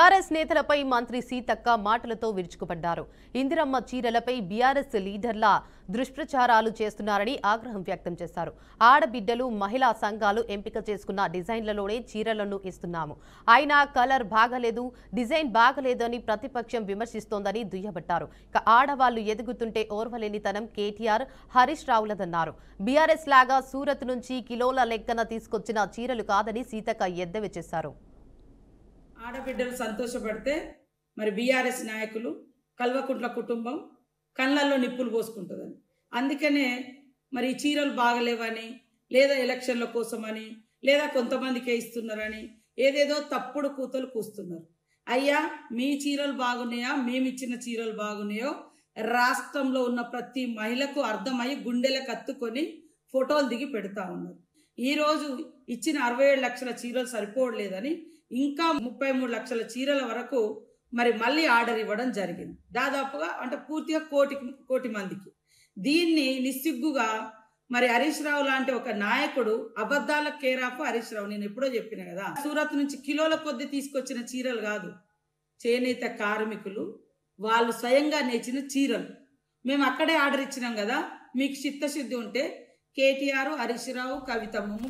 BRS నేతలపై మంత్రి సీతక్క మాటలతో విరుచుకుపడ్డారు. ఇందిరమ్మ చీరలపై బీఆర్ఎస్ లీడర్ల దుష్ప్రచారాలు చేస్తున్నారని ఆగ్రహం వ్యక్తం చేశారు. ఆడబిడ్డలు, మహిళా సంఘాలు ఎంపిక చేసుకున్న డిజైన్లలోనే చీరలను ఇస్తున్నాము. అయినా కలర్ బాగలేదు, డిజైన్ బాగలేదని ప్రతిపక్షం విమర్శిస్తోందని దుయ్యబట్టారు. ఆడవాళ్లు ఎదుగుతుంటే ఓర్వలేనితనం కేటీఆర్, హరీష్ రావులదన్నారు. బీఆర్ఎస్ లాగా సూరత్ నుంచి కిలోల లెక్కన తీసుకొచ్చిన చీరలు కాదని సీతక్క ఎద్దేవా చేశారు. ఆడబిడ్డలు సంతోషపడితే మరి బీఆర్ఎస్ నాయకులు కల్వకుంట్ల కుటుంబం కళ్ళల్లో నిప్పులు పోసుకుంటుందని, అందుకనే మరి చీరలు బాగలేవని, లేదా ఎలక్షన్ల కోసమని, లేదా కొంతమందికే ఇస్తున్నారని ఏదేదో తప్పుడు కూతలు కూస్తున్నారు. అయ్యా, మీ చీరలు బాగున్నాయా, మేమిచ్చిన చీరలు బాగున్నాయో రాష్ట్రంలో ఉన్న ప్రతి మహిళకు అర్థమయ్యి గుండెలకు కత్తుకొని ఫోటోలు దిగి పెడతా ఉన్నారు. ఈరోజు ఇచ్చిన 67 లక్షల చీరలు సరిపోవట్లేదని ఇంకా 33 లక్షల చీరల వరకు మరి మళ్ళీ ఆర్డర్ ఇవ్వడం జరిగింది. దాదాపుగా అంటే పూర్తిగా కోటి మందికి. దీన్ని నిస్సిగ్గుగా మరి హరీష్ రావు లాంటి ఒక నాయకుడు, అబద్ధాల కేరాఫ్ హరీష్ రావు, నేను ఎప్పుడో చెప్పిన కదా, సూరత్ నుంచి కిలోల కొద్ది తీసుకొచ్చిన చీరలు కాదు, చేనేత కార్మికులు వాళ్ళు స్వయంగా నేర్చిన చీరలు. మేము అక్కడే ఆర్డర్ ఇచ్చినాం కదా. మీకు చిత్తశుద్ధి ఉంటే కేటీఆర్, హరీష్ రావు, కవితమ్మ